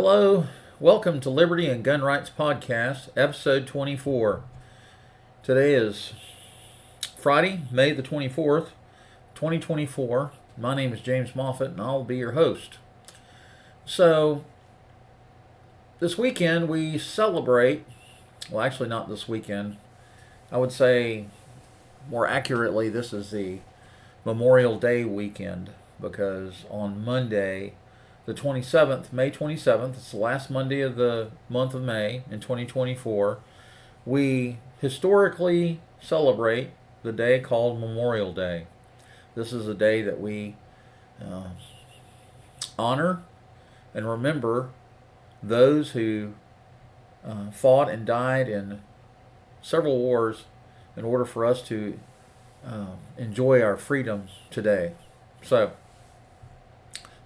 Hello, welcome to Liberty and Gun Rights Podcast, episode 24. Today is Friday, May the 24th, 2024. My name is James Moffett, and I'll be your host. So, this weekend we celebrate, well, actually not this weekend. I would say, more accurately, this is the Memorial Day weekend, because on Monday, the 27th, May 27th, it's the last Monday of the month of May in 2024, we historically celebrate the day called Memorial Day. This is a day that we honor and remember those who fought and died in several wars in order for us to enjoy our freedom today. So,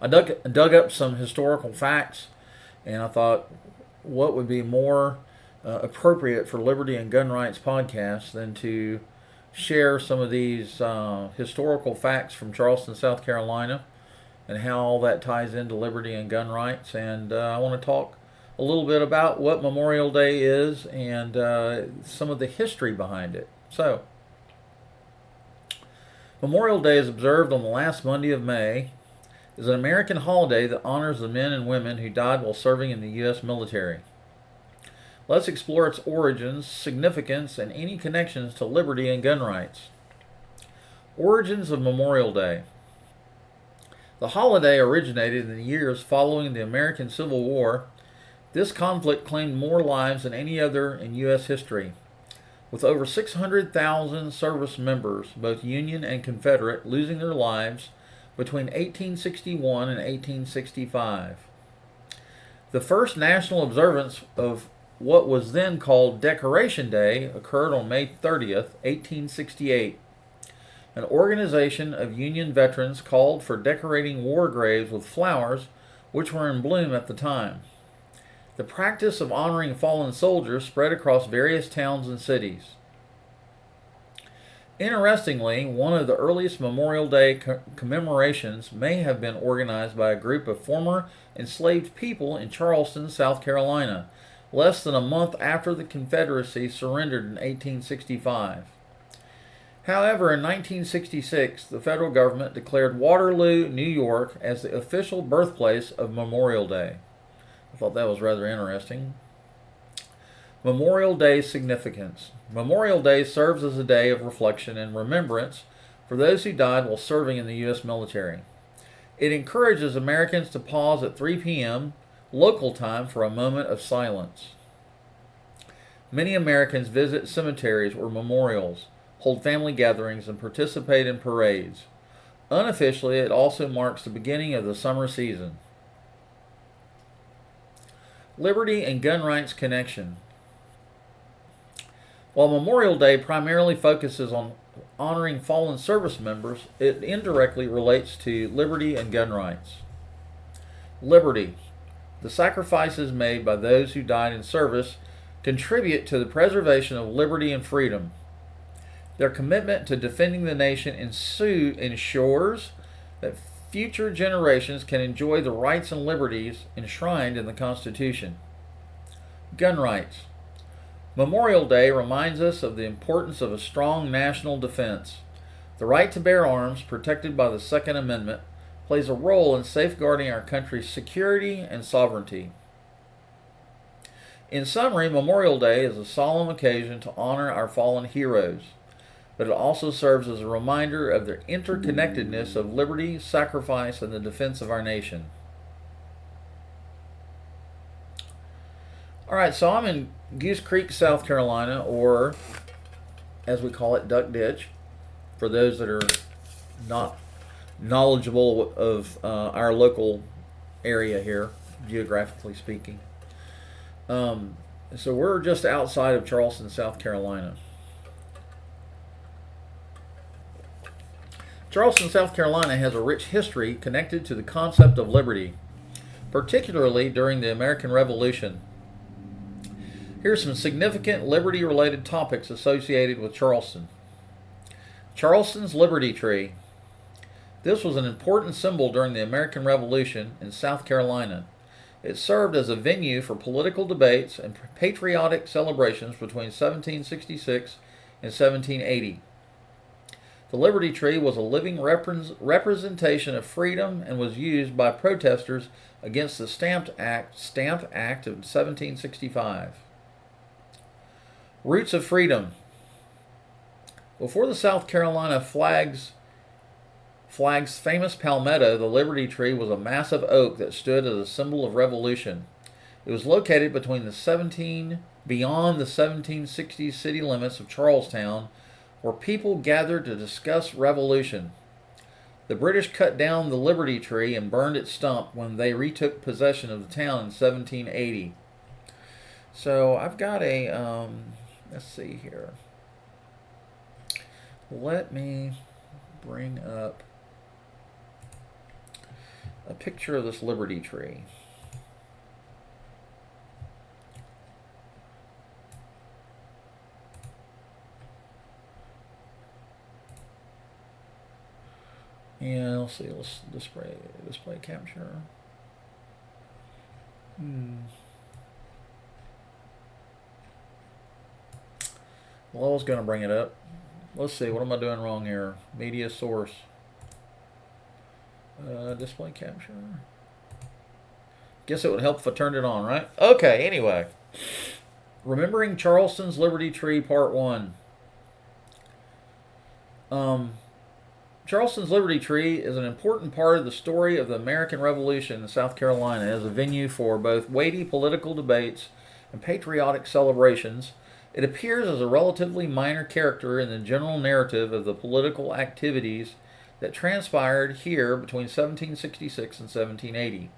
I dug up some historical facts, and I thought, what would be more appropriate for Liberty and Gun Rights Podcast than to share some of these historical facts from Charleston, South Carolina, and how all that ties into liberty and gun rights. And I want to talk a little bit about what Memorial Day is and some of the history behind it. So, Memorial Day is observed on the last Monday of May. Is an American holiday that honors the men and women who died while serving in the U.S. military. Let's explore its origins, significance, and any connections to liberty and gun rights. Origins of Memorial Day. The holiday originated in the years following the American Civil War. This conflict claimed more lives than any other in U.S. history, with over 600,000 service members, both Union and Confederate, losing their lives between 1861 and 1865. The first national observance of what was then called Decoration Day occurred on May 30th, 1868. An organization of Union veterans called for decorating war graves with flowers which were in bloom at the time. The practice of honoring fallen soldiers spread across various towns and cities. Interestingly, one of the earliest Memorial Day commemorations may have been organized by a group of former enslaved people in Charleston, South Carolina, less than a month after the Confederacy surrendered in 1865. However, in 1966, the federal government declared Waterloo, New York, as the official birthplace of Memorial Day. I thought that was rather interesting. Memorial Day significance. Memorial Day serves as a day of reflection and remembrance for those who died while serving in the U.S. military. It encourages Americans to pause at 3 p.m. local time for a moment of silence. Many Americans visit cemeteries or memorials, hold family gatherings, and participate in parades. Unofficially, it also marks the beginning of the summer season. Liberty and gun rights connection. While Memorial Day primarily focuses on honoring fallen service members, it indirectly relates to liberty and gun rights. Liberty. The sacrifices made by those who died in service contribute to the preservation of liberty and freedom. Their commitment to defending the nation ensures that future generations can enjoy the rights and liberties enshrined in the Constitution. Gun rights. Memorial Day reminds us of the importance of a strong national defense. The right to bear arms, protected by the Second Amendment, plays a role in safeguarding our country's security and sovereignty. In summary, Memorial Day is a solemn occasion to honor our fallen heroes, but it also serves as a reminder of the interconnectedness of liberty, sacrifice, and the defense of our nation. All right, so I'm in Goose Creek, South Carolina, or as we call it, Duck Ditch, for those that are not knowledgeable of our local area here, geographically speaking. So we're just outside of Charleston, South Carolina. Charleston, South Carolina has a rich history connected to the concept of liberty, particularly during the American Revolution. Here are some significant liberty-related topics associated with Charleston. Charleston's Liberty Tree. This was an important symbol during the American Revolution in South Carolina. It served as a venue for political debates and patriotic celebrations between 1766 and 1780. The Liberty Tree was a living representation of freedom and was used by protesters against the Stamp Act of 1765. Roots of freedom. Before the South Carolina flag's famous palmetto, the Liberty Tree was a massive oak that stood as a symbol of revolution. It was located beyond the 1760s city limits of Charlestown, where people gathered to discuss revolution. The British cut down the Liberty Tree and burned its stump when they retook possession of the town in 1780. So I've got a, let's see here. Let me bring up a picture of this Liberty Tree. Yeah, let's see. Let's display capture. Well, I was going to bring it up. Let's see. What am I doing wrong here? Media source. Display capture. Guess it would help if I turned it on, right? Okay. Anyway, remembering Charleston's Liberty Tree, Part 1. Charleston's Liberty Tree is an important part of the story of the American Revolution in South Carolina as a venue for both weighty political debates and patriotic celebrations. It appears as a relatively minor character in the general narrative of the political activities that transpired here between 1766 and 1780.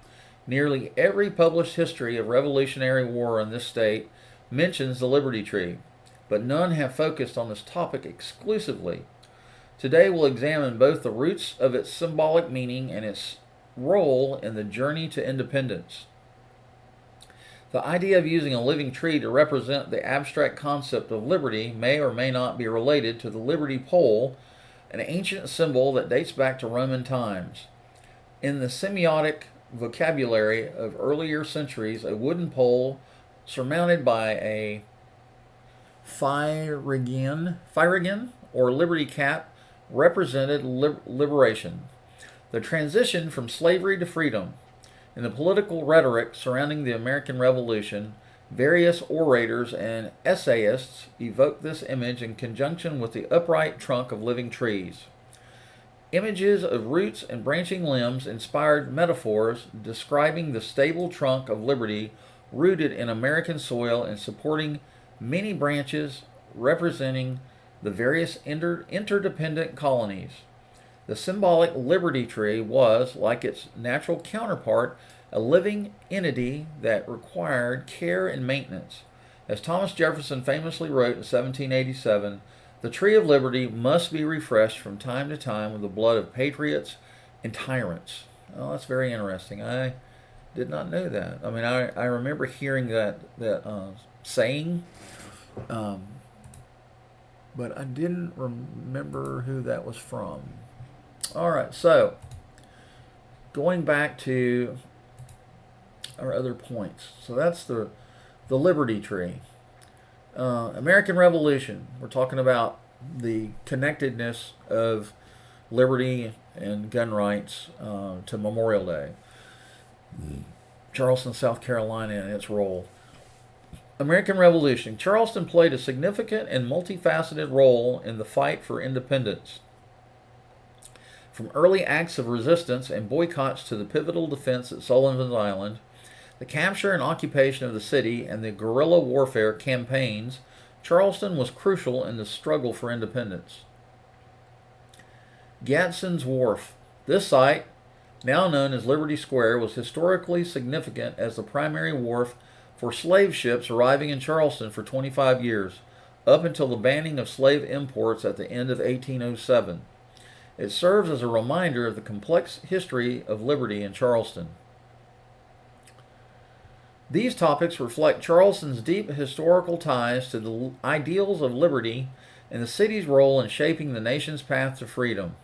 Nearly every published history of Revolutionary War in this state mentions the Liberty Tree, but none have focused on this topic exclusively. Today we'll examine both the roots of its symbolic meaning and its role in the journey to independence. The idea of using a living tree to represent the abstract concept of liberty may or may not be related to the liberty pole, an ancient symbol that dates back to Roman times. In the semiotic vocabulary of earlier centuries, a wooden pole surmounted by a phrygian or liberty cap represented liberation, the transition from slavery to freedom. In the political rhetoric surrounding the American Revolution, various orators and essayists evoke this image in conjunction with the upright trunk of living trees. Images of roots and branching limbs inspired metaphors describing the stable trunk of liberty rooted in American soil and supporting many branches representing the various interdependent colonies. The symbolic Liberty Tree was, like its natural counterpart, a living entity that required care and maintenance. As Thomas Jefferson famously wrote in 1787, the Tree of Liberty must be refreshed from time to time with the blood of patriots and tyrants. Oh, that's very interesting. I did not know that. I mean, I remember hearing that saying, but I didn't remember who that was from. All right, so going back to our other points. So that's the Liberty Tree. American Revolution. We're talking about the connectedness of liberty and gun rights to Memorial Day. Charleston, South Carolina, and its role. American Revolution. Charleston played a significant and multifaceted role in the fight for independence. From early acts of resistance and boycotts to the pivotal defense at Sullivan's Island, the capture and occupation of the city, and the guerrilla warfare campaigns, Charleston was crucial in the struggle for independence. Gadsden's Wharf. This site, now known as Liberty Square, was historically significant as the primary wharf for slave ships arriving in Charleston for 25 years, up until the banning of slave imports at the end of 1807. It serves as a reminder of the complex history of liberty in Charleston. These topics reflect Charleston's deep historical ties to the ideals of liberty and the city's role in shaping the nation's path to freedom.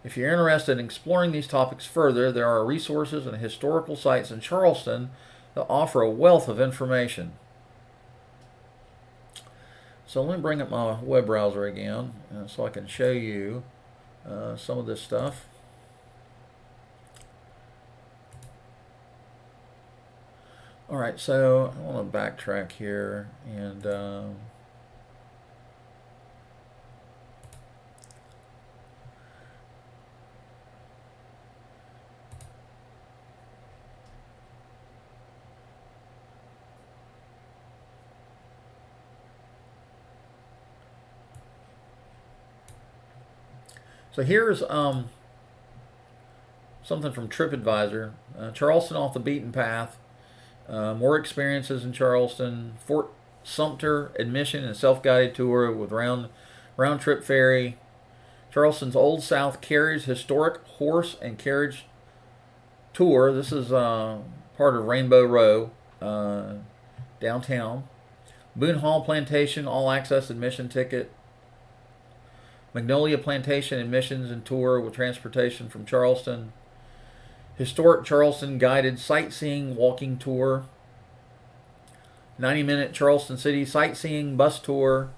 If you're interested in exploring these topics further, there are resources and historical sites in Charleston that offer a wealth of information. So let me bring up my web browser again so I can show you some of this stuff. All right, so I want to backtrack here and so here's something from TripAdvisor. Charleston off the beaten path. More experiences in Charleston. Fort Sumter admission and self-guided tour with round-trip ferry. Charleston's Old South Carriage historic horse and carriage tour. This is part of Rainbow Row downtown. Boone Hall Plantation all-access admission ticket. Magnolia Plantation admissions and tour with transportation from Charleston. Historic Charleston guided sightseeing walking tour. 90-minute Charleston City sightseeing bus tour.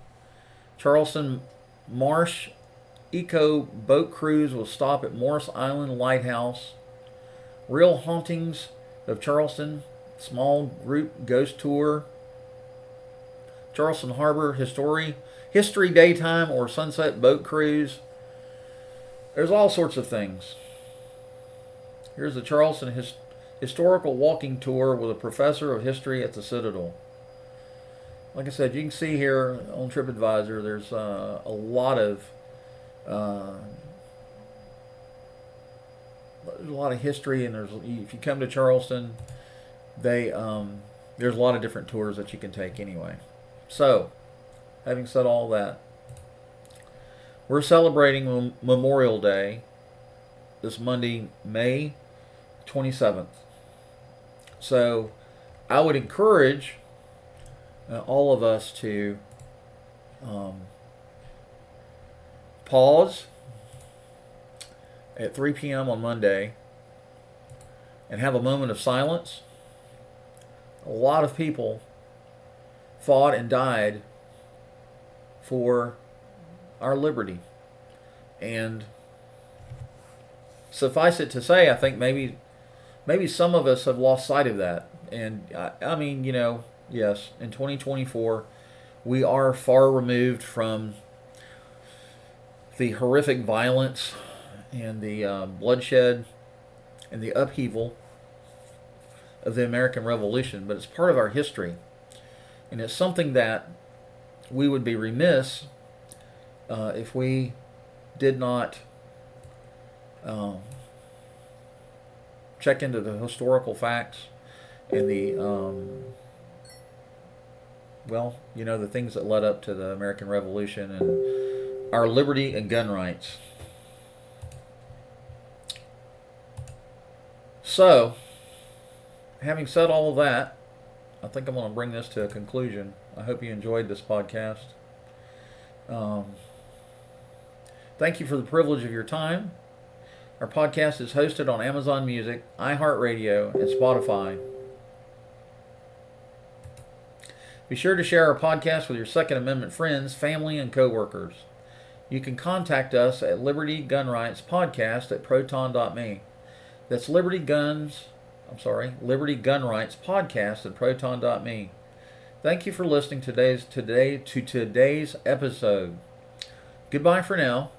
Charleston Marsh Eco boat cruise will stop at Morris Island Lighthouse. Real hauntings of Charleston small group ghost tour. Charleston Harbor history daytime or sunset boat cruise. There's all sorts of things. Here's the Charleston historical walking tour with a professor of history at the Citadel. Like I said, you can see here on TripAdvisor, there's a lot of history, and if you come to Charleston, there's a lot of different tours that you can take anyway. So, having said all that, we're celebrating Memorial Day this Monday, May 27th. So I would encourage all of us to pause at 3 p.m. on Monday and have a moment of silence. A lot of people fought and died for our liberty. And suffice it to say, I think maybe some of us have lost sight of that. And I mean, yes, in 2024, we are far removed from the horrific violence and the bloodshed and the upheaval of the American Revolution, but it's part of our history. And it's something that we would be remiss if we did not check into the historical facts and the the things that led up to the American Revolution and our liberty and gun rights. So, having said all of that, I think I'm going to bring this to a conclusion. I hope you enjoyed this podcast. Thank you for the privilege of your time. Our podcast is hosted on Amazon Music, iHeartRadio, and Spotify. Be sure to share our podcast with your Second Amendment friends, family, and coworkers. You can contact us at libertygunrightspodcast@proton.me. That's Liberty Gunrightspodcast at proton.me. Thank you for listening to today's episode. Goodbye for now.